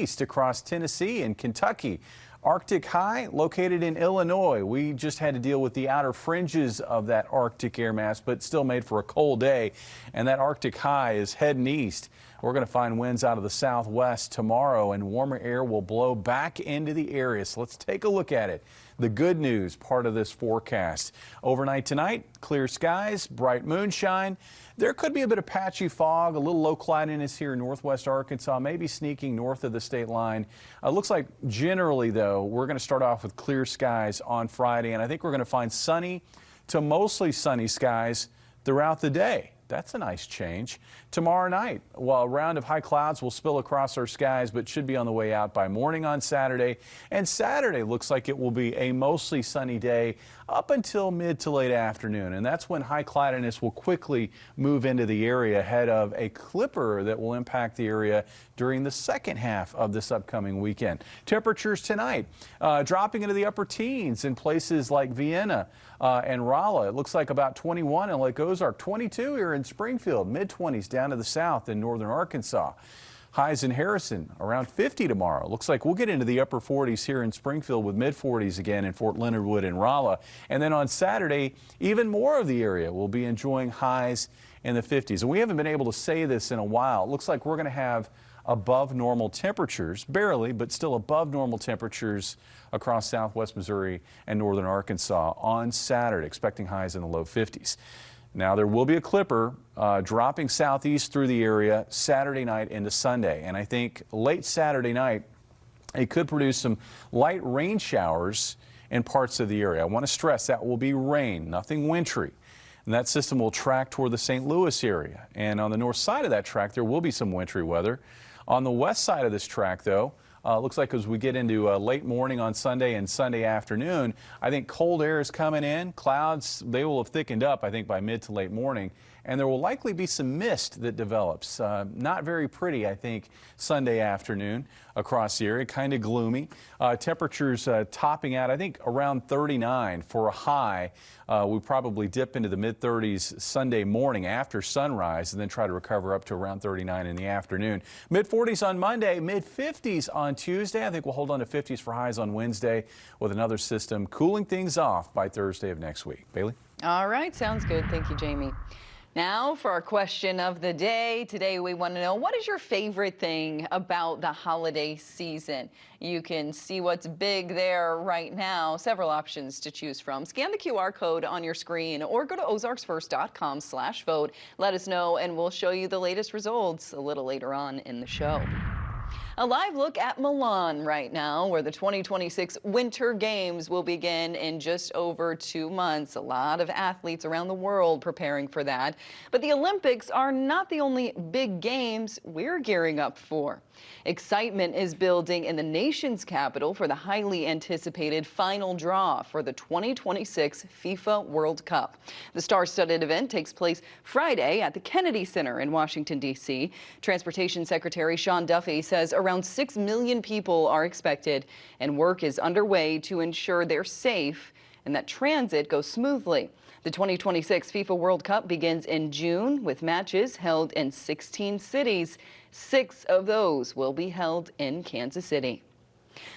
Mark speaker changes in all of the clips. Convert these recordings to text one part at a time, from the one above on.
Speaker 1: east across Tennessee and Kentucky. Arctic high located in Illinois. We just had to deal with the outer fringes of that Arctic air mass, but still made for a cold day. And that Arctic high is heading east. We're going to find winds out of the southwest tomorrow, and warmer air will blow back into the area. So let's take a look at it. The good news part of this forecast. Overnight tonight, clear skies, bright moonshine. There could be a bit of patchy fog, a little low cloudiness here in northwest Arkansas, maybe sneaking north of the state line. Looks like generally, though, we're going to start off with clear skies on Friday, and I think we're going to find sunny to mostly sunny skies throughout the day. That's a nice change. Tomorrow night, while a round of high clouds will spill across our skies, but should be on the way out by morning on Saturday. And Saturday looks like it will be a mostly sunny day up until mid to late afternoon. And that's when high cloudiness will quickly move into the area ahead of a clipper that will impact the area during the second half of this upcoming weekend. Temperatures tonight dropping into the upper teens in places like Vienna and Rolla. It looks like about 21 in Lake Ozark, 22 here in Springfield, mid-20s down to the south in northern Arkansas. Highs in Harrison around 50 tomorrow. Looks like we'll get into the upper 40s here in Springfield with mid-40s again in Fort Leonard Wood and Rolla. And then on Saturday, even more of the area will be enjoying highs in the 50s. And we haven't been able to say this in a while. It looks like we're going to have above normal temperatures, barely, but still above normal temperatures across southwest Missouri and northern Arkansas on Saturday, expecting highs in the low 50s. Now, there will be a clipper dropping southeast through the area Saturday night into Sunday, and I think late Saturday night it could produce some light rain showers in parts of the area. I want to stress that will be rain, nothing wintry. And that system will track toward the St. Louis area. And on the north side of that track, there will be some wintry weather. On the west side of this track, though, looks like as we get into late morning on Sunday and Sunday afternoon, I think cold air is coming in. Clouds, they will have thickened up, I think, by mid to late morning. And there will likely be some mist that develops. Not very pretty, I think, Sunday afternoon across the area. Kind of gloomy. Temperatures topping out, I think, around 39 for a high. We probably dip into the mid-30s Sunday morning after sunrise and then try to recover up to around 39 in the afternoon. Mid-40s on Monday, mid-50s on Tuesday. I think we'll hold on to 50s for highs on Wednesday with another system cooling things off by Thursday of next week. Bailey?
Speaker 2: All right, sounds good. Thank you, Jamie. Now for our question of the day. Today we want to know, what is your favorite thing about the holiday season? You can see what's big there right now. Several options to choose from. Scan the QR code on your screen or go to ozarksfirst.com/vote. Let us know and we'll show you the latest results a little later on in the show. A live look at Milan right now, where the 2026 Winter Games will begin in just over 2 months. A lot of athletes around the world preparing for that. But the Olympics are not the only big games we're gearing up for. Excitement is building in the nation's capital for the highly anticipated final draw for the 2026 FIFA World Cup. The star-studded event takes place Friday at the Kennedy Center in Washington, D.C. Transportation Secretary Sean Duffy says around 6 million people are expected, and work is underway to ensure they're safe and that transit goes smoothly. The 2026 FIFA World Cup begins in June with matches held in 16 cities. 6 of those will be held in Kansas City.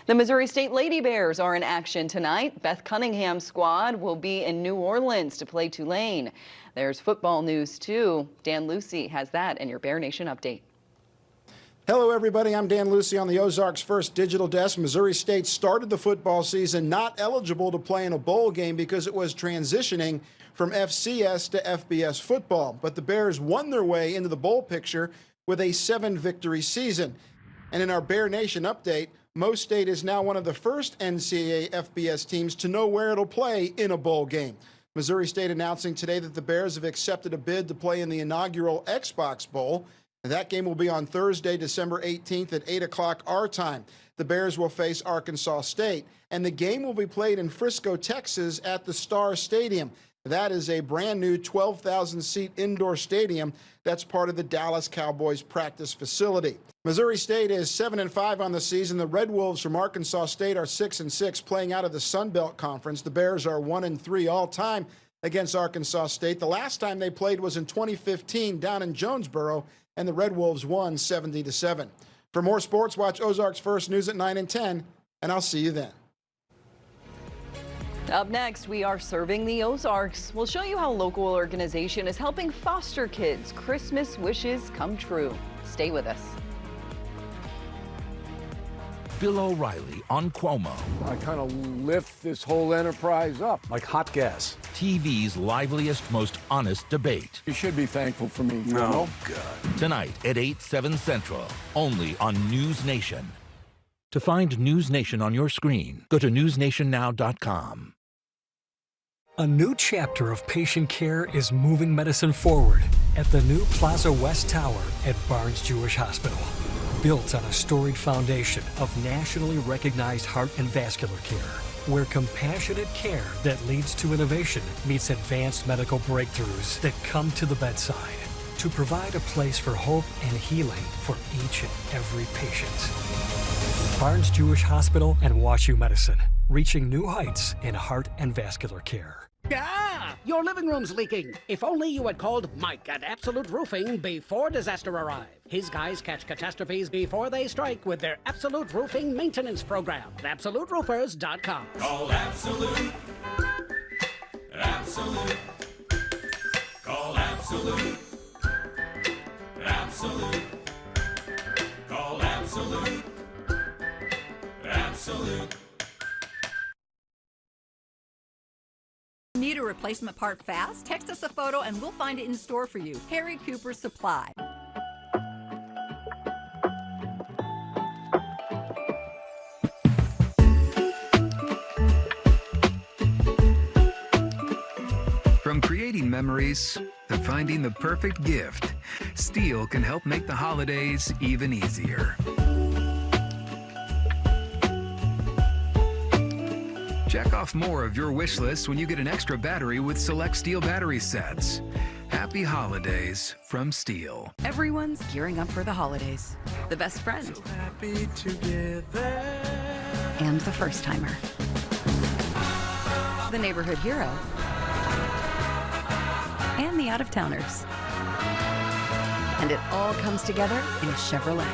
Speaker 2: The Missouri State Lady Bears are in action tonight. Beth Cunningham's squad will be in New Orleans to play Tulane. There's football news too. Dan Lucy has that in your Bear Nation update.
Speaker 3: Hello, everybody. I'm Dan Lucy on the Ozarks First Digital Desk. Missouri State started the football season not eligible to play in a bowl game because it was transitioning from FCS to FBS football. But the Bears won their way into the bowl picture with a 7-victory season. And in our Bear Nation update, Mo State is now one of the first NCAA FBS teams to know where it'll play in a bowl game. Missouri State announcing today that the Bears have accepted a bid to play in the inaugural Xbox Bowl. That game will be on Thursday, December 18th at 8 o'clock our time. The Bears will face Arkansas State, and the game will be played in Frisco, Texas at the Star Stadium. That is a brand new 12,000-seat indoor stadium that's part of the Dallas Cowboys practice facility. Missouri State is 7-5 on the season. The Red Wolves from Arkansas State are 6-6, playing out of the Sun Belt Conference. The Bears are 1-3 all-time against Arkansas State. The last time they played was in 2015 down in Jonesboro, and the Red Wolves won 70-7. For more sports, watch Ozarks First News at 9 and 10, and I'll see you then.
Speaker 2: Up next, we are serving the Ozarks. We'll show you how a local organization is helping foster kids' Christmas wishes come true. Stay with us.
Speaker 4: Bill O'Reilly on Cuomo.
Speaker 5: I kind of lift this whole enterprise up.
Speaker 6: Like hot gas.
Speaker 4: TV's liveliest, most honest debate.
Speaker 5: You should be thankful for me.
Speaker 6: Oh, God.
Speaker 4: Tonight at 8, 7 Central, only on News Nation. To find News Nation on your screen, go to newsnationnow.com.
Speaker 7: A new chapter of patient care is moving medicine forward at the new Plaza West Tower at Barnes Jewish Hospital. Built on a storied foundation of nationally recognized heart and vascular care, where compassionate care that leads to innovation meets advanced medical breakthroughs that come to the bedside to provide a place for hope and healing for each and every patient. Barnes Jewish Hospital and WashU Medicine, reaching new heights in heart and vascular care.
Speaker 8: Ah, your living room's leaking. If only you had called Mike at Absolute Roofing before disaster arrived. His guys catch catastrophes before they strike with their Absolute Roofing maintenance program at AbsoluteRoofers.com.
Speaker 9: Call Absolute. Absolute. Call Absolute. Absolute. Call Absolute. Absolute.
Speaker 10: Need a replacement part fast? Text us a photo and we'll find it in store for you. Harry Cooper Supply.
Speaker 11: From creating memories to finding the perfect gift, Steel can help make the holidays even easier. Check off more of your wish list when you get an extra battery with select Steel battery sets. Happy holidays from Steel.
Speaker 10: Everyone's gearing up for the holidays. The best friend.
Speaker 9: So happy together.
Speaker 10: And the first timer. The neighborhood hero. And the out-of-towners. And it all comes together in a Chevrolet.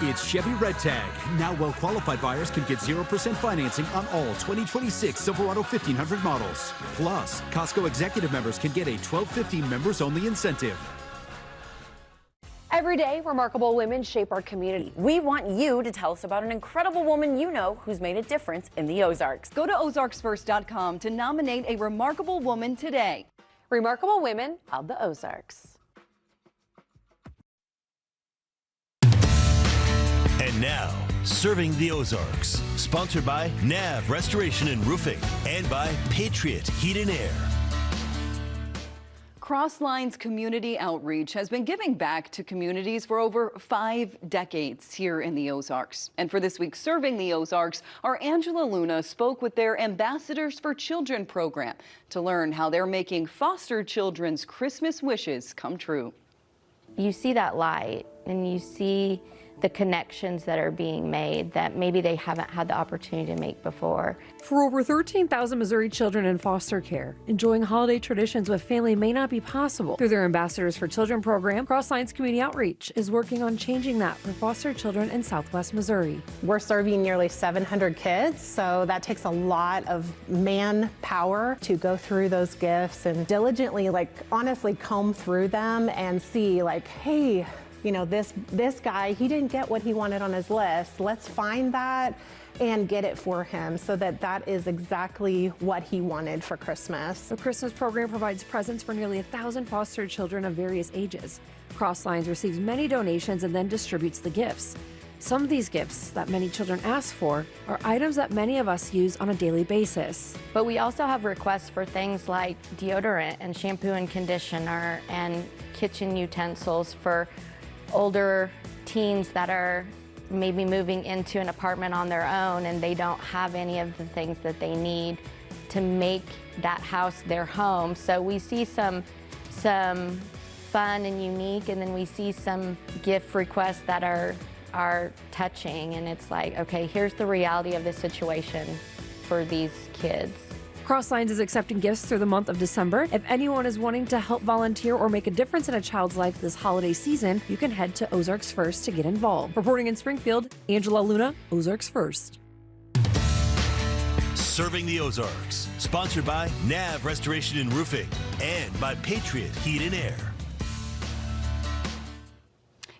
Speaker 12: It's Chevy Red Tag. Now well-qualified buyers can get 0% financing on all 2026 Silverado 1500 models. Plus, Costco executive members can get a $12.50 members-only incentive.
Speaker 13: Every day, remarkable women shape our community. We want you to tell us about an incredible woman you know who's made a difference in the Ozarks.
Speaker 2: Go to ozarksfirst.com to nominate a remarkable woman today.
Speaker 13: Remarkable Women of the Ozarks.
Speaker 14: And now, serving the Ozarks, sponsored by NAV Restoration and Roofing and by Patriot Heat and Air.
Speaker 2: Crossline's community outreach has been giving back to communities for over 5 decades here in the Ozarks. And for this week's Serving the Ozarks, our Angela Luna spoke with their Ambassadors for Children program to learn how they're making foster children's Christmas wishes come true.
Speaker 15: You see that light and you see the connections that are being made that maybe they haven't had the opportunity to make before.
Speaker 16: For over 13,000 Missouri children in foster care, enjoying holiday traditions with family may not be possible. Through their Ambassadors for Children program, Crossline's Community Outreach is working on changing that for foster children in Southwest Missouri.
Speaker 17: We're serving nearly 700 kids, so that takes a lot of manpower to go through those gifts and diligently, honestly comb through them and see, hey, you know, this guy, he didn't get what he wanted on his list. Let's find that and get it for him so that is exactly what he wanted for Christmas.
Speaker 16: The Christmas program provides presents for nearly 1,000 foster children of various ages. Crosslines receives many donations and then distributes the gifts. Some of these gifts that many children ask for are items that many of us use on a daily basis.
Speaker 15: But we also have requests for things like deodorant and shampoo and conditioner and kitchen utensils for older teens that are maybe moving into an apartment on their own and they don't have any of the things that they need to make that house their home. So we see some fun and unique, and then we see some gift requests that are touching, and it's like, okay, here's the reality of the situation for these kids.
Speaker 16: Crosslines is accepting gifts through the month of December. If anyone is wanting to help volunteer or make a difference in a child's life this holiday season, you can head to Ozarks First to get involved. Reporting in Springfield, Angela Luna, Ozarks First.
Speaker 14: Serving the Ozarks. Sponsored by Nav Restoration and Roofing and by Patriot Heat and Air.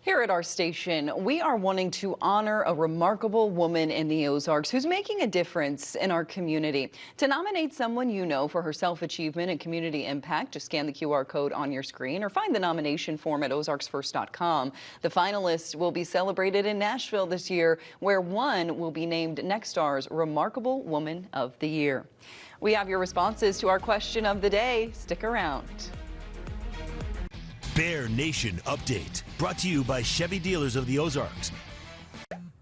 Speaker 2: Here at our station, we are wanting to honor a remarkable woman in the Ozarks who's making a difference in our community. To nominate someone you know for her self-achievement and community impact, just scan the QR code on your screen or find the nomination form at ozarksfirst.com. The finalists will be celebrated in Nashville this year, where one will be named Nextstar's Remarkable Woman of the Year. We have your responses to our question of the day. Stick around.
Speaker 14: Bear Nation Update, brought to you by Chevy Dealers of the Ozarks.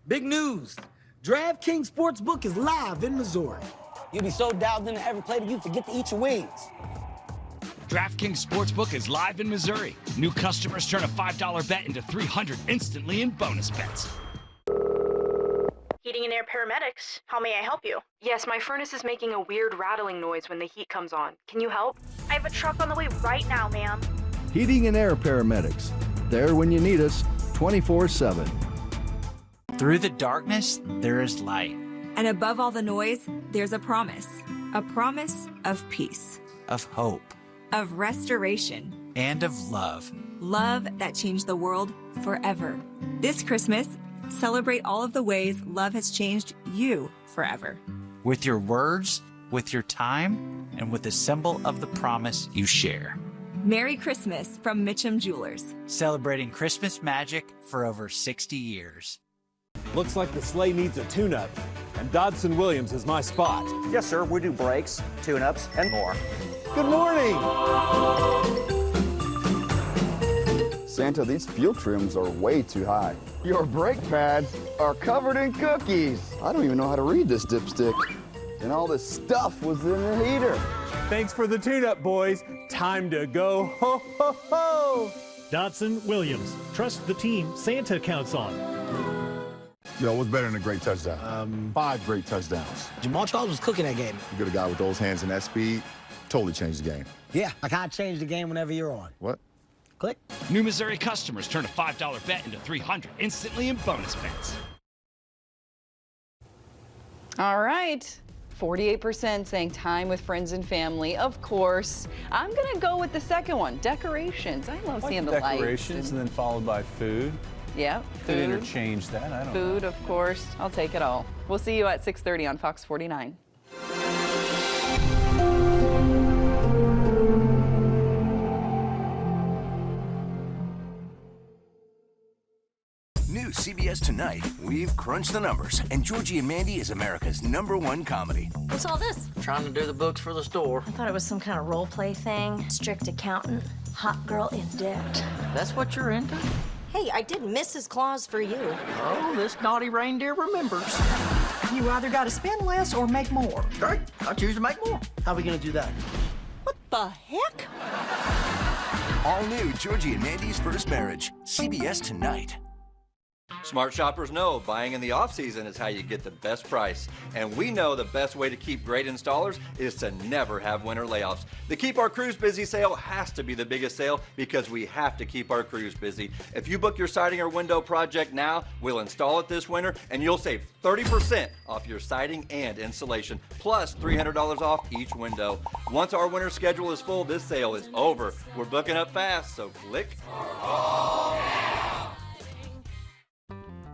Speaker 18: Big news! DraftKings Sportsbook is live in Missouri. You'll be so dialed in to every play that you forget to eat your wings.
Speaker 19: DraftKings Sportsbook is live in Missouri. New customers turn a $5 bet into $300 instantly in bonus bets.
Speaker 20: Heating and Air Paramedics. How may I help you? Yes, my furnace is making a weird rattling noise when the heat comes on. Can you help? I have a truck on the way right now, ma'am.
Speaker 21: Heating and Air Paramedics. There when you need us, 24/7.
Speaker 22: Through the darkness, there is light.
Speaker 23: And above all the noise, there's a promise of peace,
Speaker 22: Of hope.
Speaker 23: of restoration,
Speaker 22: And of love.
Speaker 23: love that changed the world forever. This Christmas, celebrate all of the ways love has changed you forever.
Speaker 22: With your words, with your time, and with the symbol of the promise you share.
Speaker 23: Merry Christmas from Mitchum Jewelers.
Speaker 22: Celebrating Christmas magic for over 60 years.
Speaker 24: Looks like the sleigh needs a tune-up, and Dodson Williams is my spot.
Speaker 25: Yes, sir. We do brakes, tune-ups, and more.
Speaker 24: Good morning!
Speaker 26: Santa, these fuel trims are way too high.
Speaker 27: Your brake pads are covered in cookies.
Speaker 26: I don't even know how to read this dipstick. And all this stuff was in the heater.
Speaker 24: Thanks for the tune-up, boys. Time to go ho, ho, ho!
Speaker 28: Dodson Williams. Trust the team Santa counts on.
Speaker 29: Yo, what's better than a great touchdown? 5 great touchdowns.
Speaker 18: Jamal Charles was cooking that game.
Speaker 29: You get a guy with those hands and that speed, totally changed the game.
Speaker 18: Yeah, I can't change the game whenever you're on.
Speaker 29: What?
Speaker 18: Click.
Speaker 19: New Missouri customers turn a $5 bet into $300 instantly in bonus bets.
Speaker 2: All right. 48% saying time with friends and family. Of course, I'm going to go with the second one, decorations. I love seeing the lights.
Speaker 1: Decorations and then followed by food.
Speaker 2: Yeah,
Speaker 1: Could
Speaker 2: food.
Speaker 1: interchange that. I don't know.
Speaker 2: Food, of course. I'll take it all. We'll see you at 6:30 on Fox 49.
Speaker 30: New CBS Tonight. We've crunched the numbers, and Georgie and Mandy is America's #1 comedy.
Speaker 31: What's all this?
Speaker 18: Trying to do the books for the store.
Speaker 31: I thought it was some kind of role play thing. Strict accountant, hot girl in debt.
Speaker 18: That's what you're into?
Speaker 31: Hey, I did Mrs. Claus for you.
Speaker 18: Oh, this naughty reindeer remembers.
Speaker 31: You either got to spend less or make more.
Speaker 18: Great. I choose to make more. How are we going to do that?
Speaker 31: What the heck?
Speaker 30: All new Georgie and Mandy's First Marriage. CBS Tonight.
Speaker 32: Smart shoppers know buying in the off-season is how you get the best price. And we know the best way to keep great installers is to never have winter layoffs. The Keep Our Crews Busy sale has to be the biggest sale because we have to keep our crews busy. If you book your siding or window project now, we'll install it this winter and you'll save 30% off your siding and insulation, plus $300 off each window. Once our winter schedule is full, this sale is over. We're booking up fast, so click.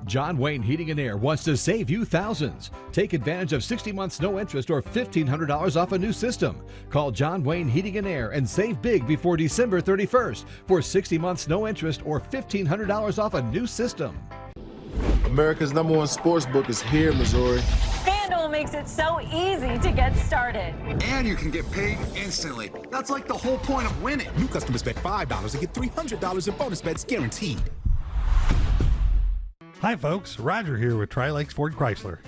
Speaker 33: John Wayne Heating and Air wants to save you thousands. Take advantage of 60 months no interest or $1,500 off a new system. Call John Wayne Heating and Air and save big before December 31st for 60 months no interest or $1,500 off a new system.
Speaker 29: America's #1 sports book is here, Missouri.
Speaker 34: FanDuel makes it so easy to get started.
Speaker 35: And you can get paid instantly. That's like the whole point of winning.
Speaker 12: New customers bet $5 and get $300 in bonus bets guaranteed.
Speaker 36: Hi folks, Roger here with Tri-Lakes Ford Chrysler.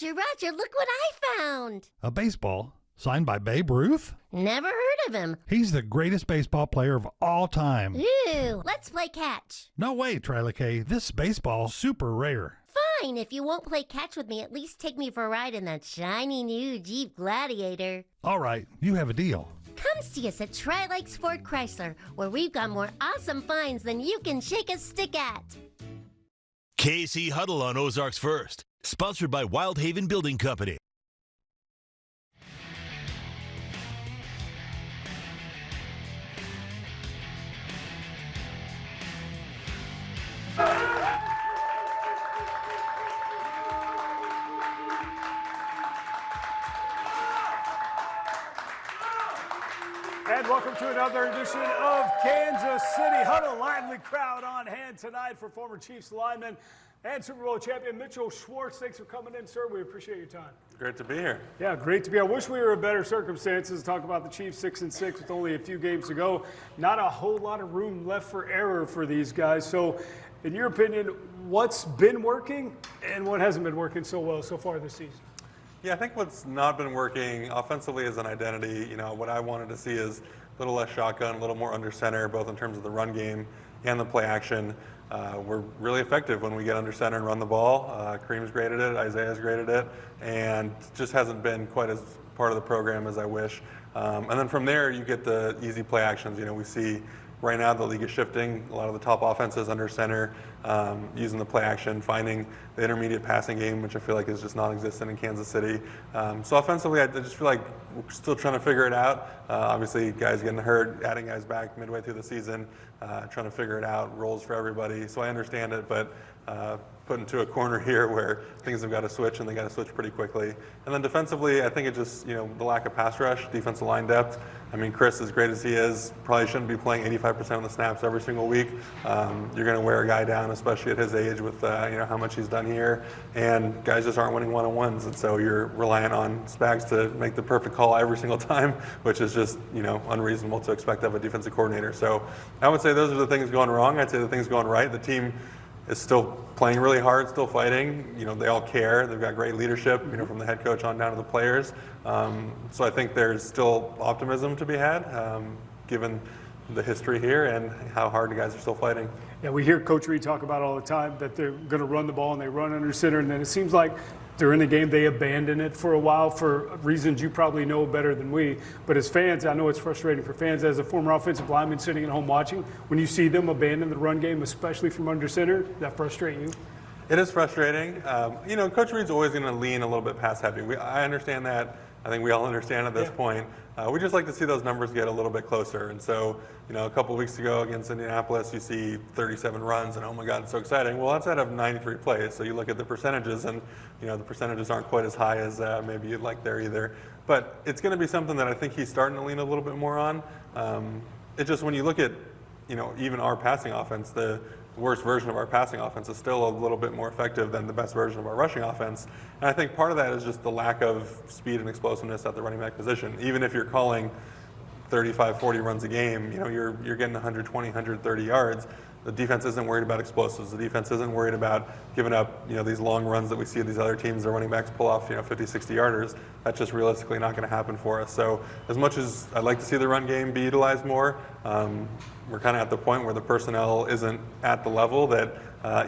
Speaker 37: Roger, look what I found.
Speaker 36: A baseball signed by Babe Ruth?
Speaker 37: Never heard of him.
Speaker 36: He's the greatest baseball player of all time.
Speaker 37: Ew, let's play catch.
Speaker 36: No way, Tri-Lakes, this baseball's super rare.
Speaker 37: Fine, if you won't play catch with me, at least take me for a ride in that shiny new Jeep Gladiator.
Speaker 36: All right, you have a deal.
Speaker 37: Come see us at Tri-Lakes Ford Chrysler, where we've got more awesome finds than you can shake a stick at.
Speaker 3: KC Huddle on Ozarks First, sponsored by Wildhaven Building Company.
Speaker 24: And welcome to another edition of Kansas City Huddle. Lively crowd on hand tonight for former Chiefs lineman and Super Bowl champion Mitchell Schwartz. Thanks for coming in, sir. We appreciate your time.
Speaker 4: Great to be here.
Speaker 24: Yeah, great to be here. I wish we were in better circumstances to talk about the Chiefs 6-6 with only a few games to go. Not a whole lot of room left for error for these guys. So, in your opinion, what's been working and what hasn't been working so well so far this season?
Speaker 4: Yeah, I think what's not been working offensively is an identity. You know, what I wanted to see is a little less shotgun, a little more under center, both in terms of the run game and the play action. We're really effective when we get under center and run the ball. Kareem's graded it, Isaiah's graded it, and just hasn't been quite as part of the program as I wish. And then from there, you get the easy play actions. You know, we see right now the league is shifting. A lot of the top offenses under center, using the play action, finding the intermediate passing game, which I feel like is just non-existent in Kansas City. So offensively, I just feel like we're still trying to figure it out. Obviously, guys getting hurt, adding guys back midway through the season, trying to figure it out, roles for everybody. So I understand it, but put into a corner here where things have got to switch, and they got to switch pretty quickly. And then defensively, I think it just, you know, the lack of pass rush, defensive line depth. I mean, Chris, as great as he is, probably shouldn't be playing 85% of the snaps every single week. You're going to wear a guy down, especially at his age, with you know how much he's done here. And guys just aren't winning one-on-ones, and so you're reliant on Spags to make the perfect call every single time, which is just, you know, unreasonable to expect of a defensive coordinator. So I would say those are the things going wrong. I'd say the things going right. The team is still playing really hard, still fighting. You know, they all care. They've got great leadership, you know, from the head coach on down to the players. So I think there's still optimism to be had, given the history here and how hard the guys are still fighting.
Speaker 24: Yeah, we hear Coach Reed talk about all the time that they're going to run the ball and they run under center, and then it seems like during the game they abandon it for a while for reasons you probably know better than we. But as fans, I know it's frustrating for fans. As a former offensive lineman sitting at home watching, when you see them abandon the run game, especially from under center, does that frustrate you?
Speaker 4: It is frustrating. You know, Coach Reed's always going to lean a little bit pass heavy. I understand that. I think we all understand at this point. We just like to see those numbers get a little bit closer. And so, you know, a couple of weeks ago against Indianapolis, you see 37 runs, and oh my God, it's so exciting. Well, that's out of 93 plays. So you look at the percentages, and, you know, the percentages aren't quite as high as maybe you'd like there either. But it's going to be something that I think he's starting to lean a little bit more on. It's just when you look at, you know, even our passing offense, the worst version of our passing offense is still a little bit more effective than the best version of our rushing offense. And I think part of that is just the lack of speed and explosiveness at the running back position. Even if you're calling 35, 40 runs a game, you know, you're getting 120, 130 yards. The defense isn't worried about explosives. The defense isn't worried about giving up, you know, these long runs that we see these other teams, their running backs pull off, you know, 50, 60 yarders. That's just realistically not going to happen for us. So as much as I'd like to see the run game be utilized more, we're kind of at the point where the personnel isn't at the level that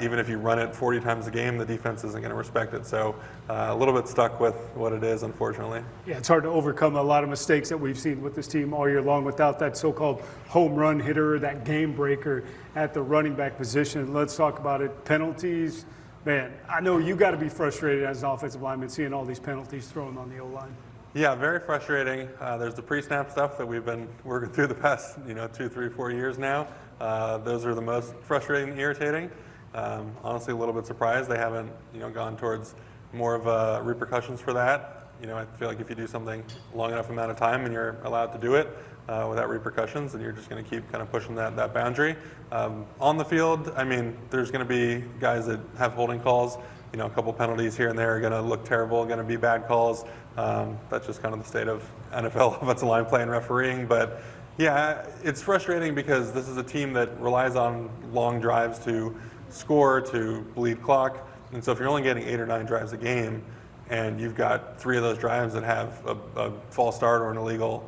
Speaker 4: even if you run it 40 times a game, the defense isn't going to respect it. So a little bit stuck with what it is, unfortunately.
Speaker 24: Yeah, it's hard to overcome a lot of mistakes that we've seen with this team all year long without that so-called home run hitter, that game breaker at the running back position. Let's talk about it. Penalties. Man, I know you got to be frustrated as an offensive lineman seeing all these penalties thrown on the O-line.
Speaker 4: Yeah, very frustrating. There's the pre-snap stuff that we've been working through the past, you know, 2, 3, 4 years now. Those are the most frustrating and irritating. Honestly, a little bit surprised they haven't, you know, gone towards more of repercussions for that. You know, I feel like if you do something long enough amount of time and you're allowed to do it without repercussions, then you're just going to keep kind of pushing that boundary. On the field, I mean, there's going to be guys that have holding calls. You know, a couple penalties here and there are going to look terrible, going to be bad calls. That's just kind of the state of NFL offensive line play and refereeing. But yeah, it's frustrating because this is a team that relies on long drives to score, to bleed clock. And so if you're only getting 8 or 9 drives a game and you've got 3 of those drives that have a false start or an illegal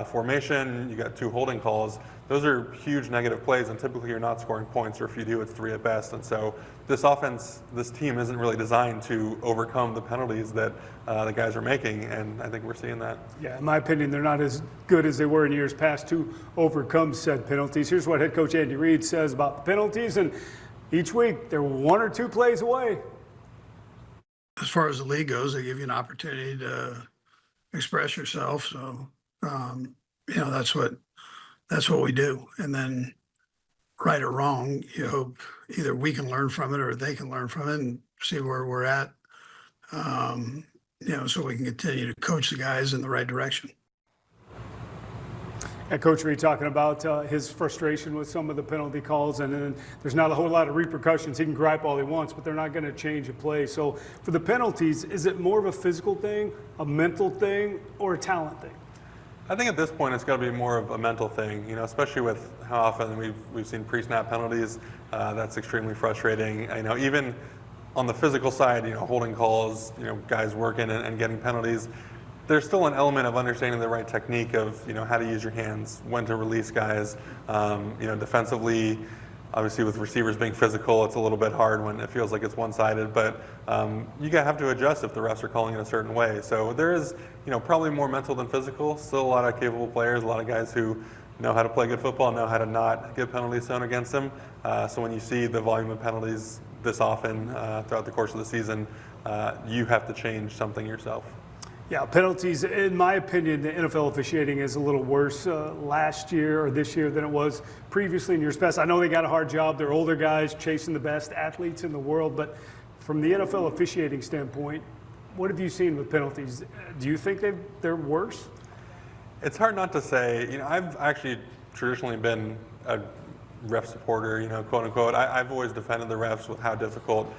Speaker 4: formation, you got 2 holding calls, those are huge negative plays, and typically you're not scoring points, or if you do, it's 3 at best. And so this offense, this team isn't really designed to overcome the penalties that the guys are making, and I think we're seeing that.
Speaker 24: Yeah, in my opinion, they're not as good as they were in years past to overcome said penalties. Here's what head coach Andy Reid says about the penalties, and each week they're 1 or 2 plays away.
Speaker 5: As far as the league goes, they give you an opportunity to express yourself. So, that's what we do. And then, right or wrong, you hope either we can learn from it or they can learn from it and see where we're at, so we can continue to coach the guys in the right direction.
Speaker 24: And Coach Reid talking about his frustration with some of the penalty calls, and then there's not a whole lot of repercussions. He can gripe all he wants, but they're not going to change a play. So for the penalties, is it more of a physical thing, a mental thing, or a talent thing?
Speaker 4: I think at this point it's got to be more of a mental thing, especially with how often we've seen pre-snap penalties. That's extremely frustrating. Even on the physical side, holding calls, guys working and getting penalties. There's still an element of understanding the right technique of how to use your hands, when to release guys. Defensively, obviously with receivers being physical, it's a little bit hard when it feels like it's one-sided. But you have to adjust if the refs are calling it a certain way. So there is, probably more mental than physical. Still a lot of capable players, a lot of guys who know how to play good football, know how to not get penalties thrown against them. So when you see the volume of penalties this often throughout the course of the season, you have to change something yourself.
Speaker 24: Yeah, penalties, in my opinion, the NFL officiating is a little worse last year or this year than it was previously in years past. I know they got a hard job. They're older guys chasing the best athletes in the world. But from the NFL officiating standpoint, what have you seen with penalties? Do you think they're worse?
Speaker 4: It's hard not to say. I've actually traditionally been a ref supporter, quote unquote. I've always defended the refs with how difficult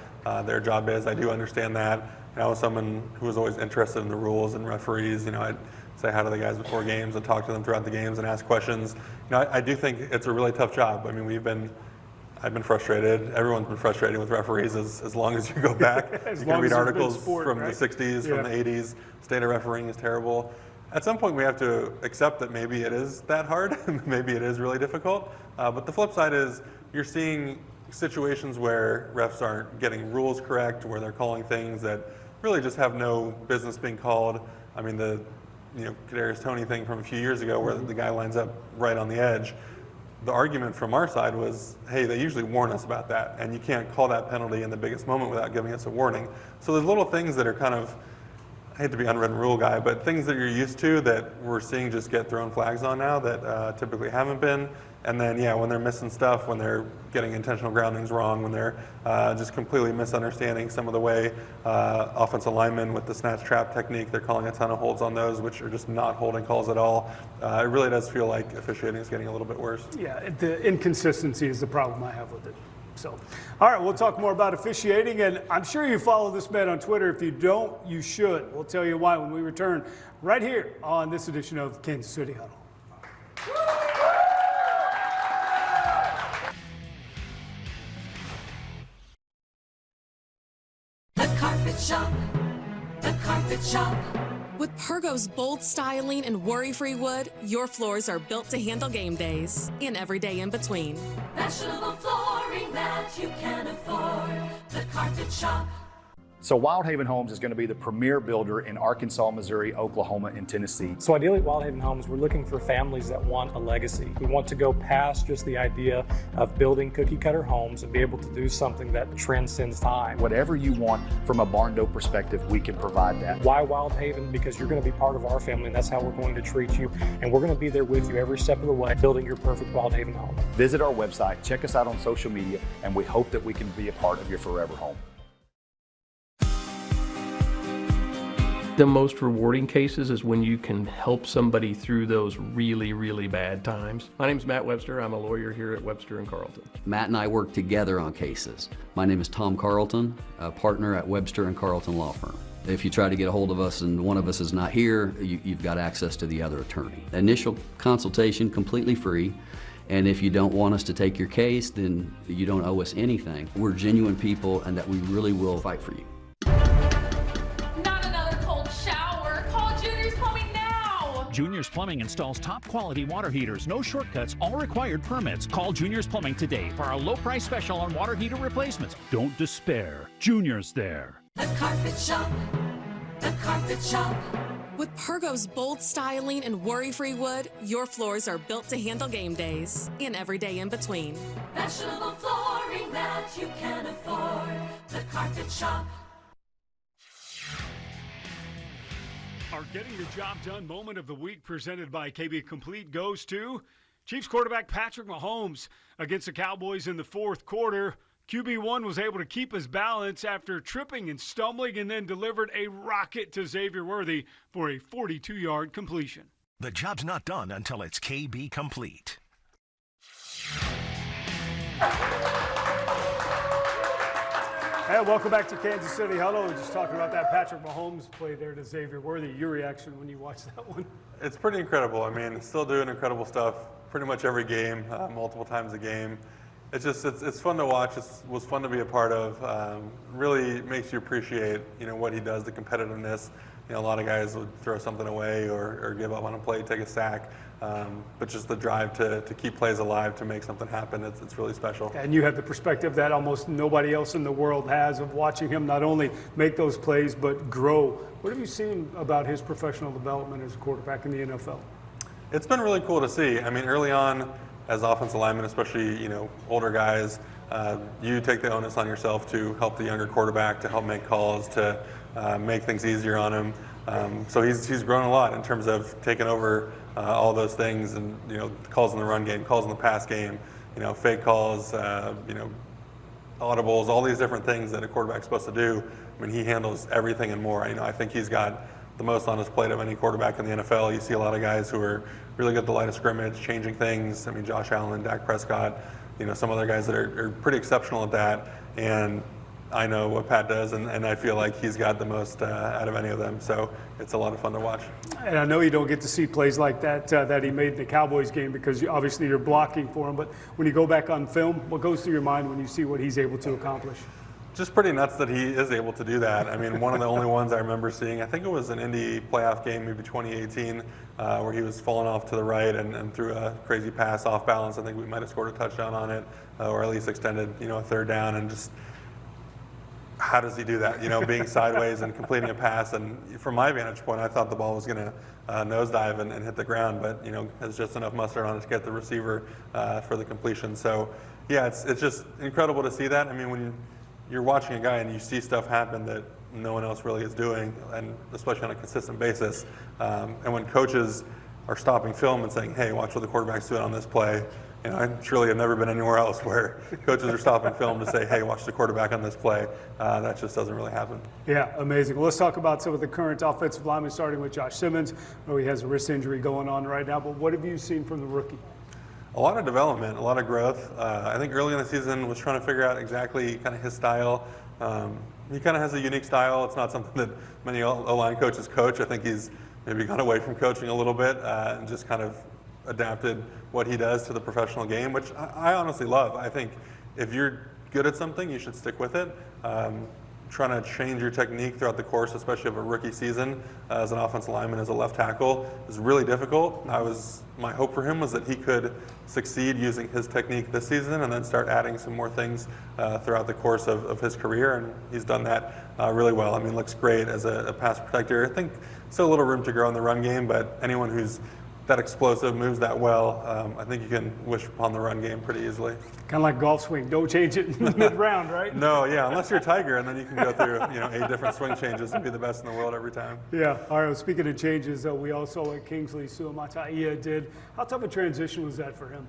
Speaker 4: their job is. I do understand that. I was someone who was always interested in the rules and referees. I'd say hi to the guys before games and talk to them throughout the games and ask questions. I do think it's a really tough job. I've been frustrated. Everyone's been frustrated with referees as long as you go back. You can read articles from the 60s, from the 80s. State of refereeing is terrible. At some point, we have to accept that maybe it is that hard. Maybe it is really difficult. But the flip side is you're seeing situations where refs aren't getting rules correct, where they're calling things that really just have no business being called. The Kadarius Toney thing from a few years ago where the guy lines up right on the edge. The argument from our side was, hey, they usually warn us about that, and you can't call that penalty in the biggest moment without giving us a warning. So there's little things that are kind of, I hate to be unwritten rule guy, but things that you're used to that we're seeing just get thrown flags on now that typically haven't been. And then, when they're missing stuff, when they're getting intentional groundings wrong, when they're just completely misunderstanding some of the way offensive linemen with the snatch trap technique, they're calling a ton of holds on those, which are just not holding calls at all. It really does feel like officiating is getting a little bit worse.
Speaker 24: Yeah, the inconsistency is the problem I have with it. So, all right, we'll talk more about officiating, and I'm sure you follow this man on Twitter. If you don't, you should. We'll tell you why when we return right here on this edition of Kansas City Huddle.
Speaker 6: Shop. The Carpet Shop. With Pergo's bold styling and worry-free wood, your floors are built to handle game days and every day in between. Fashionable flooring that you can afford. The Carpet Shop.
Speaker 7: So Wildhaven Homes is going to be the premier builder in Arkansas, Missouri, Oklahoma, and Tennessee.
Speaker 8: So ideally at Wildhaven Homes, we're looking for families that want a legacy. We want to go past just the idea of building cookie cutter homes and be able to do something that transcends time.
Speaker 7: Whatever you want from a barn door perspective, we can provide that.
Speaker 8: Why Wildhaven? Because you're going to be part of our family, and that's how we're going to treat you. And we're going to be there with you every step of the way, building your perfect Wildhaven home.
Speaker 7: Visit our website, check us out on social media, and we hope that we can be a part of your forever home.
Speaker 9: The most rewarding cases is when you can help somebody through those really, really bad times. My name's Matt Webster. I'm a lawyer here at Webster & Carlton.
Speaker 10: Matt and I work together on cases. My name is Tom Carlton, a partner at Webster & Carlton Law Firm. If you try to get a hold of us and one of us is not here, you've got access to the other attorney. Initial consultation, completely free. And if you don't want us to take your case, then you don't owe us anything. We're genuine people and that we really will fight for you.
Speaker 1: Junior's Plumbing installs top quality water heaters. No shortcuts, all required permits. Call Junior's Plumbing today for our low price special on water heater replacements. Don't despair. Junior's there.
Speaker 6: The Carpet Shop. The Carpet Shop. With Pergo's bold styling and worry-free wood, your floors are built to handle game days and every day in between. Fashionable flooring that you can afford. The Carpet Shop.
Speaker 24: Our getting the job done moment of the week presented by KB Complete goes to Chiefs quarterback Patrick Mahomes against the Cowboys in the fourth quarter. QB1 was able to keep his balance after tripping and stumbling and then delivered a rocket to Xavier Worthy for a 42-yard completion.
Speaker 36: The job's not done until it's KB Complete.
Speaker 24: Hey, welcome back to Kansas City Huddle. We're just talking about that Patrick Mahomes play there to Xavier Worthy. Your reaction when you watched that one?
Speaker 4: It's pretty incredible. I mean, still doing incredible stuff pretty much every game, multiple times a game. It's fun to watch. It was fun to be a part of. Really makes you appreciate, what he does, the competitiveness. A lot of guys would throw something away or give up on a play, take a sack. But just the drive to keep plays alive, to make something happen, it's really special.
Speaker 24: And you have the perspective that almost nobody else in the world has of watching him not only make those plays, but grow. What have you seen about his professional development as a quarterback in the NFL?
Speaker 4: It's been really cool to see. I mean, early on, as offensive linemen, especially, older guys, you take the onus on yourself to help the younger quarterback, to help make calls, to make things easier on him. So he's grown a lot in terms of taking over all those things, and calls in the run game, calls in the pass game, fake calls, audibles, all these different things that a quarterback's supposed to do. I mean, he handles everything and more. I think he's got the most on his plate of any quarterback in the NFL. You see a lot of guys who are really good at the line of scrimmage, changing things. I mean, Josh Allen, Dak Prescott, some other guys that are pretty exceptional at that. And I know what Pat does, and I feel like he's got the most out of any of them. So it's a lot of fun to watch.
Speaker 24: And I know you don't get to see plays like that that he made in the Cowboys game, because obviously you're blocking for him. But when you go back on film, what goes through your mind when you see what he's able to accomplish?
Speaker 4: Just pretty nuts that he is able to do that. I mean, one of the only ones I remember seeing, I think it was an Indy playoff game, maybe 2018, where he was falling off to the right and threw a crazy pass off balance. I think we might have scored a touchdown on it, or at least extended, a third down. And just, how does he do that? Being sideways and completing a pass. And from my vantage point, I thought the ball was going to nosedive and hit the ground, but has just enough mustard on it to get the receiver for the completion. So yeah, it's just incredible to see that. I mean, when you're watching a guy and you see stuff happen that no one else really is doing, and especially on a consistent basis. And when coaches are stopping film and saying, hey, watch what the quarterback's doing on this play. I surely have never been anywhere else where coaches are stopping film to say, hey, watch the quarterback on this play. That just doesn't really happen.
Speaker 24: Yeah, amazing. Well, let's talk about some of the current offensive linemen, starting with Josh Simmons. I know he has a wrist injury going on right now, but what have you seen from the rookie?
Speaker 4: A lot of development, a lot of growth. I think early in the season was trying to figure out exactly kind of his style. He kind of has a unique style. It's not something that many O-line coaches coach. I think he's maybe gone away from coaching a little bit and just kind of adapted what he does to the professional game, which I honestly love. I think if you're good at something, you should stick with it. Trying to change your technique throughout the course, especially of a rookie season as an offensive lineman, as a left tackle, is really difficult. My hope for him was that he could succeed using his technique this season and then start adding some more things throughout the course of his career, and he's done that really well. I mean, looks great as a pass protector. I think still a little room to grow in the run game, but anyone who's that explosive, moves that well, I think you can wish upon the run game pretty easily.
Speaker 24: Kind of like golf swing. Don't change it in the mid-round, right?
Speaker 4: No, yeah, unless you're Tiger, and then you can go through 8 different swing changes and be the best in the world every time.
Speaker 24: Yeah. All right. Well, speaking of changes, we also at Kingsley Suamataia did. How tough a transition was that for him?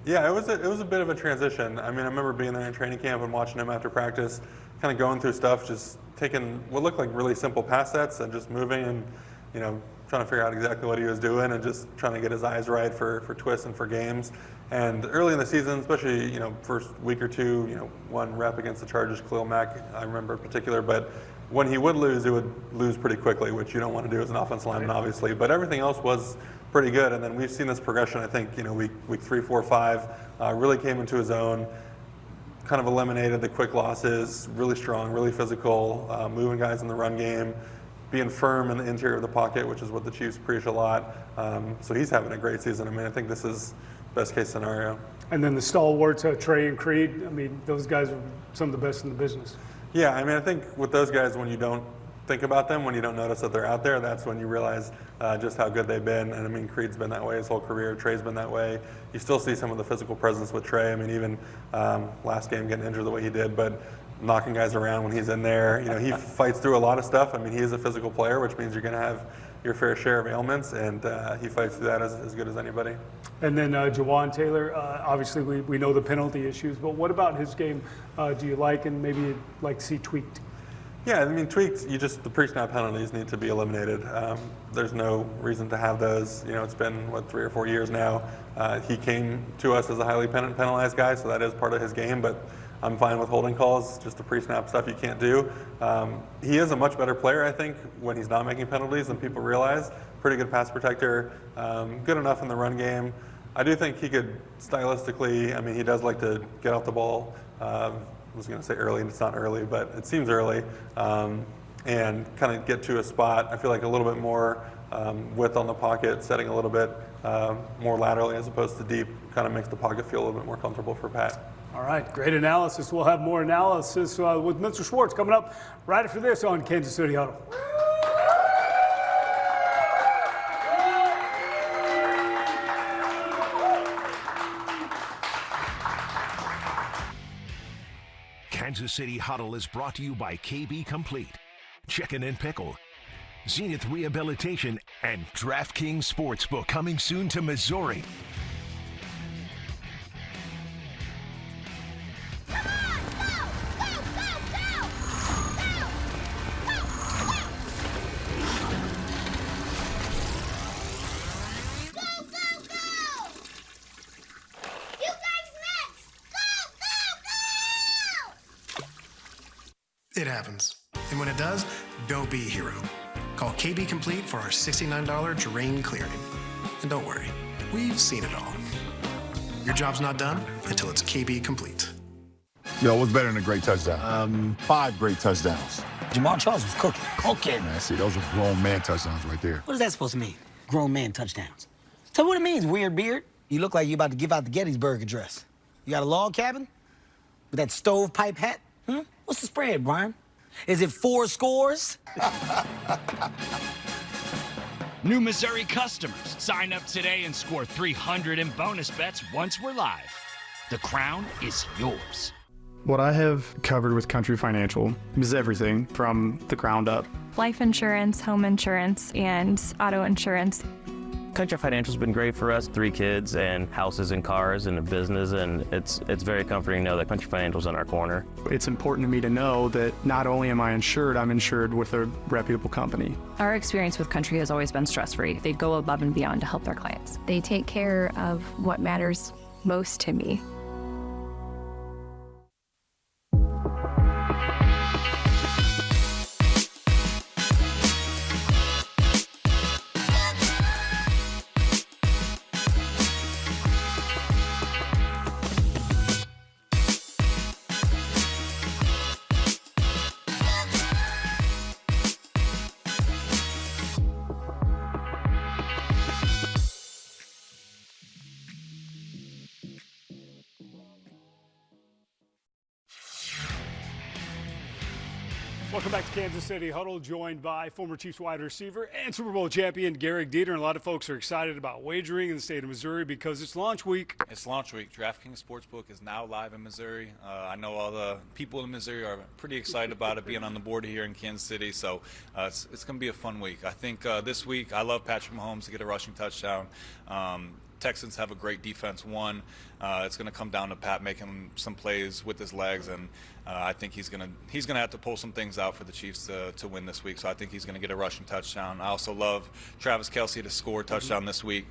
Speaker 4: Yeah, it was a bit of a transition. I mean, I remember being there in training camp and watching him after practice, kind of going through stuff, just taking what looked like really simple pass sets and just moving and trying to figure out exactly what he was doing and just trying to get his eyes right for twists and for games. And early in the season, especially, first week or two, one rep against the Chargers, Khalil Mack, I remember in particular, but when he would lose, it would lose pretty quickly, which you don't want to do as an offensive lineman, obviously. But everything else was pretty good. And then we've seen this progression, I think, week 3, 4, 5, really came into his own, kind of eliminated the quick losses, really strong, really physical, moving guys in the run game, being firm in the interior of the pocket, which is what the Chiefs preach a lot. So he's having a great season. I mean, I think this is best case scenario.
Speaker 24: And then the stalwarts, Trey and Creed, I mean, those guys are some of the best in the business.
Speaker 4: Yeah, I mean, I think with those guys, when you don't think about them, when you don't notice that they're out there, that's when you realize just how good they've been. And I mean, Creed's been that way his whole career. Trey's been that way. You still see some of the physical presence with Trey. I mean, even last game getting injured the way he did, but knocking guys around when he's in there. You know, he fights through a lot of stuff. I mean, he is a physical player, which means you're going to have your fair share of ailments, and he fights through that as good as anybody.
Speaker 24: And then Jawan Taylor, obviously we know the penalty issues, but what about his game do you like and maybe you'd like to see tweaked?
Speaker 4: Yeah, I mean, tweaked, the pre-snap penalties need to be eliminated. There's no reason to have those. You know, it's been, 3 or 4 years now. He came to us as a highly penalized guy, so that is part of his game, but I'm fine with holding calls, just the pre-snap stuff you can't do. He is a much better player, I think, when he's not making penalties than people realize. Pretty good pass protector, good enough in the run game. I do think he could stylistically, I mean, he does like to get off the ball. I was going to say early, and it's not early, but it seems early, and kind of get to a spot. I feel like a little bit more width on the pocket, setting a little bit more laterally as opposed to deep, kind of makes the pocket feel a little bit more comfortable for Pat.
Speaker 24: All right, great analysis. We'll have more analysis with Mr. Schwartz coming up right after this on Kansas City Huddle.
Speaker 36: Kansas City Huddle is brought to you by KB Complete, Chicken and Pickle, Zenith Rehabilitation, and DraftKings Sportsbook, coming soon to Missouri.
Speaker 2: It happens. And when it does, don't be a hero. Call KB Complete for our $69 drain clearing. And don't worry, we've seen it all. Your job's not done until it's KB Complete.
Speaker 29: Yo, what's better than a great touchdown? 5 great touchdowns.
Speaker 11: Jamal Charles was cooking.
Speaker 29: Man, see, those are grown man touchdowns right there.
Speaker 11: What is that supposed to mean? Grown man touchdowns. Tell me what it means, weird beard. You look like you're about to give out the Gettysburg Address. You got a log cabin? With that stovepipe hat? What's the spread, Brian? Is it 4 scores?
Speaker 13: New Missouri customers, sign up today and score $300 in bonus bets once we're live. The crown is yours.
Speaker 14: What I have covered with Country Financial is everything from the ground up.
Speaker 15: Life insurance, home insurance, and auto insurance.
Speaker 16: Country Financial's been great for us. 3 kids and houses and cars and a business, and it's very comforting to know that Country Financial's in our corner.
Speaker 14: It's important to me to know that not only am I insured, I'm insured with a reputable company.
Speaker 17: Our experience with Country has always been stress-free. They go above and beyond to help their clients.
Speaker 15: They take care of what matters most to me.
Speaker 24: Welcome back to Kansas City Huddle, joined by former Chiefs wide receiver and Super Bowl champion Garrick Dieter. And a lot of folks are excited about wagering in the state of Missouri because it's launch week.
Speaker 18: It's launch week. DraftKings Sportsbook is now live in Missouri. I know all the people in Missouri are pretty excited about it being on the board here in Kansas City. So it's going to be a fun week. I think this week, I love Patrick Mahomes to get a rushing touchdown. Texans have a great defense. It's going to come down to Pat making some plays with his legs, and I think he's going to have to pull some things out for the Chiefs to win this week. So I think he's going to get a rushing touchdown. I also love Travis Kelce to score a touchdown this week.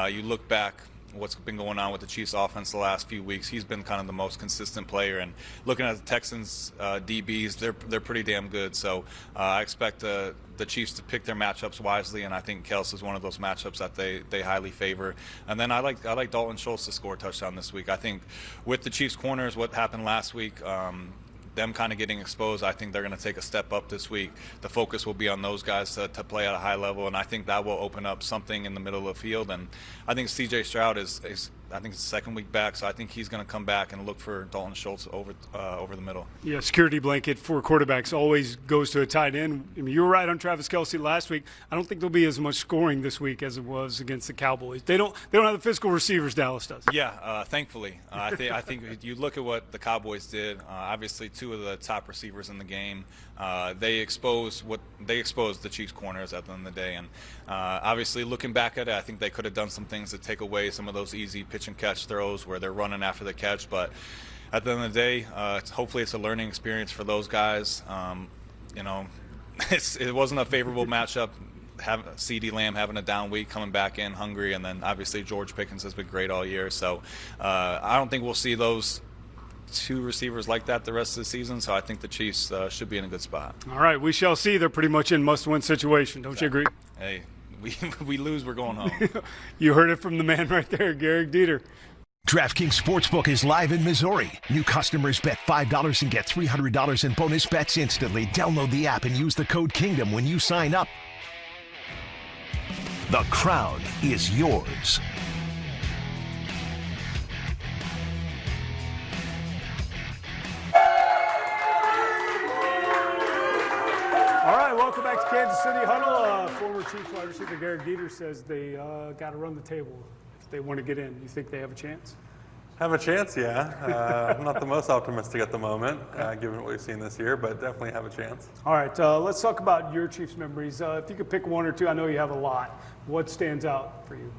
Speaker 18: You look back what's been going on with the Chiefs offense the last few weeks. He's been kind of the most consistent player, and looking at the Texans DBs, they're pretty damn good. So I expect the Chiefs to pick their matchups wisely, and I think Kelce is one of those matchups that they highly favor. And then I like Dalton Schultz to score a touchdown this week. I think with the Chiefs corners, what happened last week, them kind of getting exposed, I think they're going to take a step up this week. The focus will be on those guys to play at a high level, and I think that will open up something in the middle of the field. And I think C.J. Stroud is I think it's the second week back, so I think he's going to come back and look for Dalton Schultz over the middle.
Speaker 24: Yeah, security blanket for quarterbacks always goes to a tight end. I mean, you were right on Travis Kelce last week. I don't think there'll be as much scoring this week as it was against the Cowboys. They don't have the physical receivers Dallas does.
Speaker 18: Yeah, thankfully. I think you look at what the Cowboys did. Obviously, two of the top receivers in the game. They exposed the Chiefs' corners at the end of the day, and obviously looking back at it, I think they could have done some things to take away some of those easy pitch and catch throws where they're running after the catch. But at the end of the day, hopefully it's a learning experience for those guys. It wasn't a favorable matchup. CeeDee Lamb having a down week, coming back in hungry, and then obviously George Pickens has been great all year. So I don't think we'll see those two receivers like that the rest of the season, so I think the Chiefs should be in a good spot.
Speaker 24: All right, we shall see. They're pretty much in must-win situation. Don't you agree?
Speaker 18: Hey, we lose, we're going home.
Speaker 24: You heard it from the man right there, Garrick Dieter.
Speaker 36: DraftKings Sportsbook is live in Missouri. New customers bet $5 and get $300 in bonus bets instantly. Download the app and use the code KINGDOM when you sign up. The crown is yours.
Speaker 24: All right, welcome back to Kansas City Huddle. Former Chiefs wide receiver Garrick Dieter says they got to run the table if they want to get in. You think they have a chance?
Speaker 4: Have a chance, yeah. I'm not the most optimistic at the moment, given what we've seen this year, but definitely have a chance.
Speaker 24: All right, let's talk about your Chiefs memories. If you could pick one or two, I know you have a lot. What stands out for you?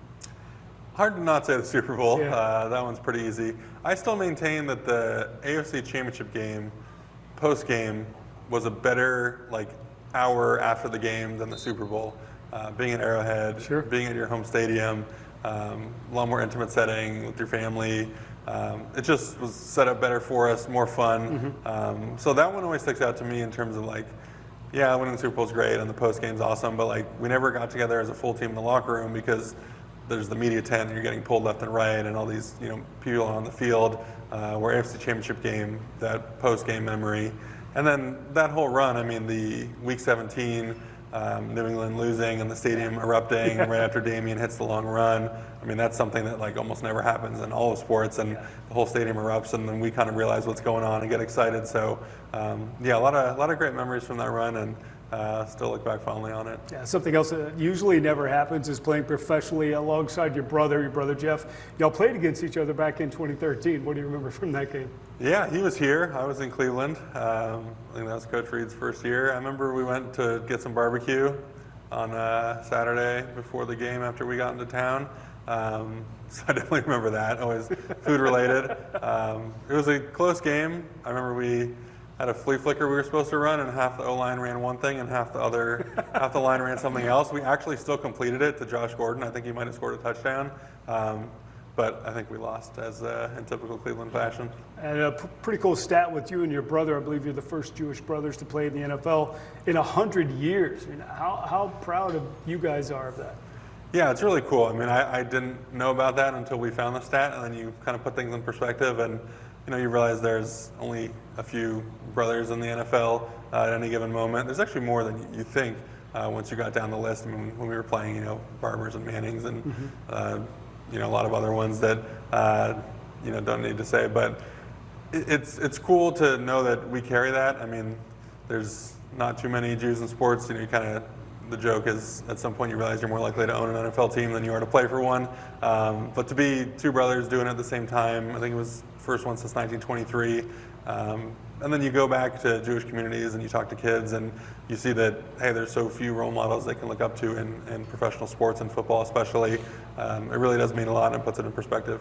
Speaker 4: Hard to not say the Super Bowl.
Speaker 24: Yeah.
Speaker 4: That one's pretty easy. I still maintain that the AFC Championship game, post-game, was a better hour after the game than the Super Bowl. Being at Arrowhead,
Speaker 24: sure,
Speaker 4: being at your home stadium, a lot more intimate setting with your family. It just was set up better for us, more fun.
Speaker 24: Mm-hmm.
Speaker 4: So that one always sticks out to me in terms of winning the Super Bowl is great and the post game's awesome, but we never got together as a full team in the locker room because there's the media tent and you're getting pulled left and right and all these people on the field. Where AFC Championship game, that post game memory, and then that whole run. I mean, the Week 17. New England losing and the stadium erupting right after Damian hits the long run. I mean, that's something that almost never happens in all of sports, and the whole stadium erupts, and then we kind of realize what's going on and get excited. So, a lot of great memories from that run, and still look back fondly on it.
Speaker 24: Yeah, something else that usually never happens is playing professionally alongside your brother Jeff. Y'all played against each other back in 2013. What do you remember from that game?
Speaker 4: Yeah, he was here. I was in Cleveland. I think that was Coach Reed's first year. I remember we went to get some barbecue on Saturday before the game after we got into town. So I definitely remember that. Always food related. It was a close game. I remember we had a flea flicker we were supposed to run, and half the O-line ran one thing and half the line ran something else. We actually still completed it to Josh Gordon. I think he might have scored a touchdown. But I think we lost as in typical Cleveland fashion.
Speaker 24: And a pretty cool stat with you and your brother. I believe you're the first Jewish brothers to play in the NFL in 100 years. I mean, how proud of you guys are of that?
Speaker 4: Yeah, it's really cool. I mean, I didn't know about that until we found the stat, and then you kind of put things in perspective, and you realize there's only a few brothers in the NFL at any given moment. There's actually more than you think once you got down the list. I mean, when we were playing, Barbers and Mannings and a lot of other ones that don't need to say, but it's cool to know that we carry that. I mean, there's not too many Jews in sports. The joke is at some point you realize you're more likely to own an NFL team than you are to play for one. But to be two brothers doing it at the same time, I think it was the first one since 1923. And then you go back to Jewish communities and you talk to kids and you see that, hey, there's so few role models they can look up to in professional sports and football especially. It really does mean a lot and puts it in perspective.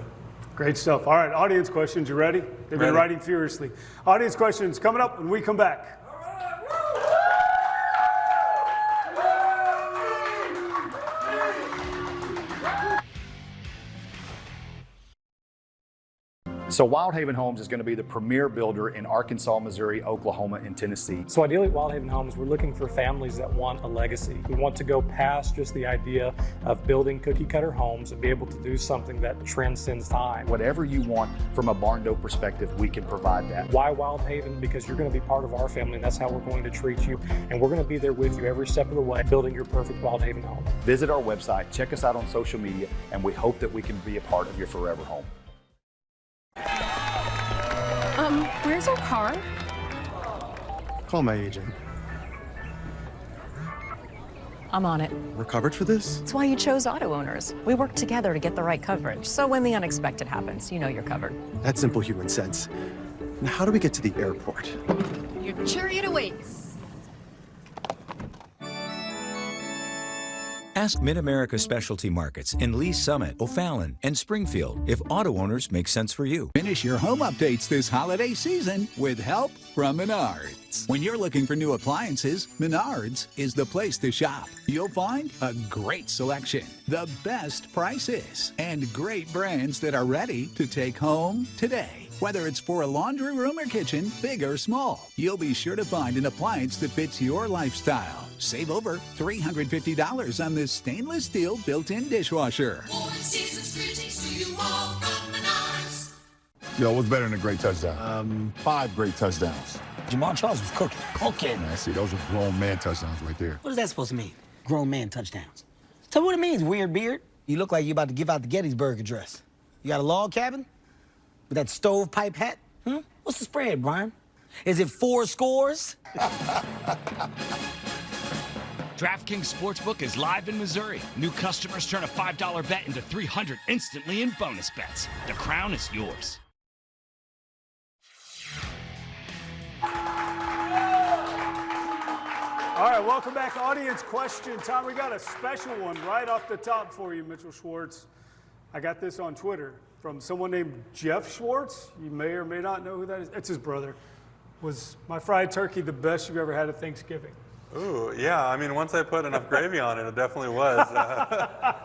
Speaker 24: Great stuff. All right, audience questions, you ready? They've been writing furiously. Audience questions coming up when we come back.
Speaker 7: So Wild Haven Homes is going to be the premier builder in Arkansas, Missouri, Oklahoma, and Tennessee.
Speaker 8: So ideally at Wild Haven Homes, we're looking for families that want a legacy. We want to go past just the idea of building cookie cutter homes and be able to do something that transcends time.
Speaker 7: Whatever you want from a barn door perspective, we can provide that.
Speaker 8: Why Wild Haven? Because you're going to be part of our family, and that's how we're going to treat you. And we're going to be there with you every step of the way, building your perfect Wild Haven home.
Speaker 7: Visit our website, check us out on social media, and we hope that we can be a part of your forever home.
Speaker 15: Where's our car?
Speaker 12: Call my agent.
Speaker 19: I'm on it.
Speaker 12: We're covered for this?
Speaker 19: That's why you chose Auto Owners. We work together to get the right coverage. So when the unexpected happens, you know you're covered.
Speaker 12: That's simple human sense. Now, how do we get to the airport?
Speaker 20: Your chariot awaits.
Speaker 21: Ask Mid-America Specialty Markets in Lee Summit, O'Fallon, and Springfield if Auto Owners make sense for you.
Speaker 22: Finish your home updates this holiday season with help from Menards. When you're looking for new appliances, Menards is the place to shop. You'll find a great selection, the best prices, and great brands that are ready to take home today. Whether it's for a laundry room or kitchen, big or small, you'll be sure to find an appliance that fits your lifestyle. Save over $350 on this stainless steel built-in dishwasher.
Speaker 29: Yo, what's better than a great touchdown? 5 great touchdowns.
Speaker 11: Jamal Charles was cooking.
Speaker 29: Man, see, those are grown man touchdowns right there.
Speaker 11: What is that supposed to mean? Grown man touchdowns. Tell me what it means, weird beard. You look like you're about to give out the Gettysburg Address. You got a log cabin? With that stovepipe hat? What's the spread, Brian? Is it 4 scores?
Speaker 13: DraftKings Sportsbook is live in Missouri. New customers turn a $5 bet into $300 instantly in bonus bets. The crown is yours.
Speaker 24: All right, welcome back. Audience question time. We got a special one right off the top for you, Mitchell Schwartz. I got this on Twitter from someone named Jeff Schwartz. You may or may not know who that is. It's his brother. Was my fried turkey the best you've ever had at Thanksgiving?
Speaker 4: Ooh, yeah. I mean, once I put enough gravy on it, it definitely was.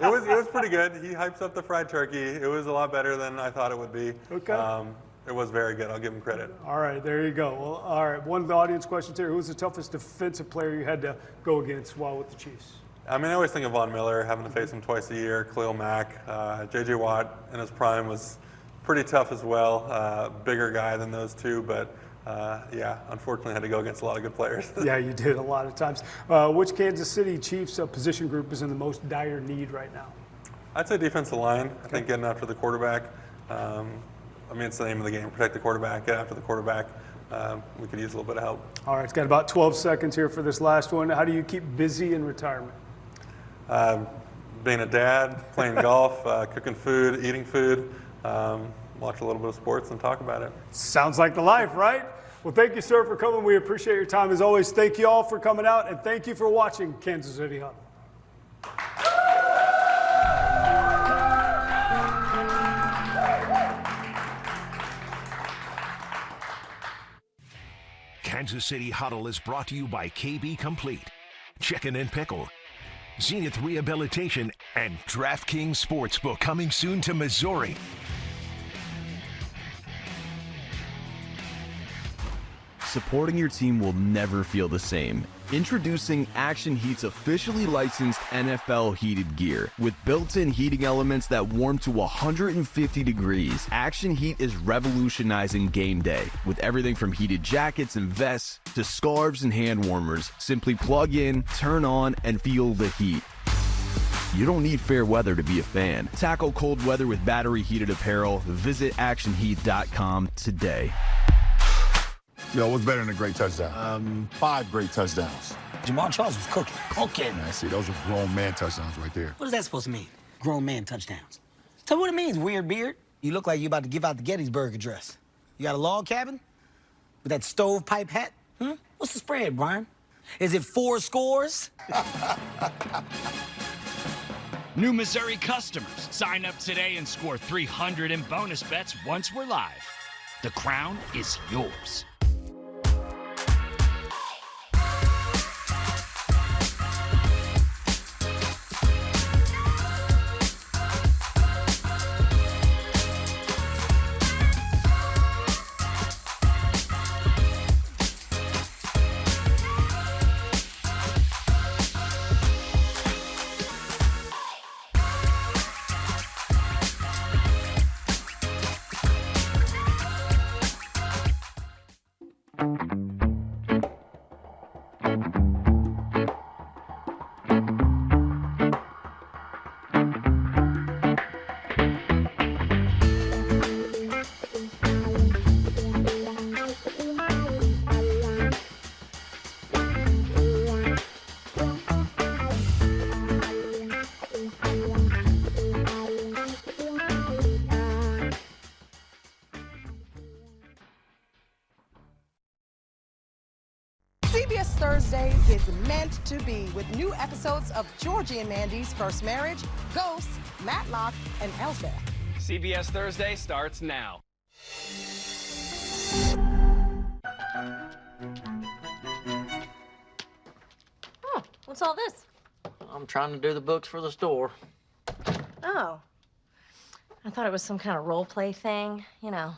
Speaker 4: It was pretty good. He hypes up the fried turkey. It was a lot better than I thought it would be.
Speaker 24: Okay.
Speaker 4: It was very good. I'll give him credit.
Speaker 24: All right, there you go. Well, all right, one of the audience questions here. Who was the toughest defensive player you had to go against while with the Chiefs?
Speaker 4: I mean, I always think of Von Miller, having to face him twice a year, Khalil Mack. J.J. Watt in his prime was pretty tough as well. Bigger guy than those two, but yeah, unfortunately I had to go against a lot of good players.
Speaker 24: Yeah, you did a lot of times. Which Kansas City Chiefs position group is in the most dire need right now?
Speaker 4: I'd say defensive line. I think getting after the quarterback. I mean, it's the name of the game. Protect the quarterback, get after the quarterback. We could use a little bit of help.
Speaker 24: All right, it's got about 12 seconds here for this last one. How do you keep busy in retirement?
Speaker 4: Being a dad, playing golf, cooking food, eating food, watch a little bit of sports and talk about it.
Speaker 24: Sounds like the life, right? Well, thank you, sir, for coming. We appreciate your time as always. Thank you all for coming out, and thank you for watching Kansas City Huddle.
Speaker 36: Kansas City Huddle is brought to you by KB Complete, Chicken and Pickle, Zenith Rehabilitation, and DraftKings Sportsbook, coming soon to Missouri.
Speaker 23: Supporting your team will never feel the same. Introducing Action Heat's officially licensed NFL heated gear. With built-in heating elements that warm to 150 degrees, Action Heat is revolutionizing game day. With everything from heated jackets and vests to scarves and hand warmers, simply plug in, turn on, and feel the heat. You don't need fair weather to be a fan. Tackle cold weather with battery-heated apparel. Visit actionheat.com today.
Speaker 29: Yo, what's better than a great touchdown? 5 great touchdowns.
Speaker 11: Jamal Charles was cooking.
Speaker 29: Man, see, those are grown man touchdowns right there.
Speaker 11: What is that supposed to mean? Grown man touchdowns. Tell me what it means, weird beard. You look like you're about to give out the Gettysburg Address. You got a log cabin? With that stovepipe hat? What's the spread, Brian? Is it 4 scores?
Speaker 13: New Missouri customers, sign up today and score $300 in bonus bets once we're live. The crown is yours.
Speaker 1: is meant to be with new episodes of Georgie and Mandy's First Marriage, Ghosts, Matlock, and Elsbeth.
Speaker 3: CBS Thursday starts now.
Speaker 5: Oh, what's all this?
Speaker 6: I'm trying to do the books for the store.
Speaker 5: Oh. I thought it was some kind of role play thing. You know,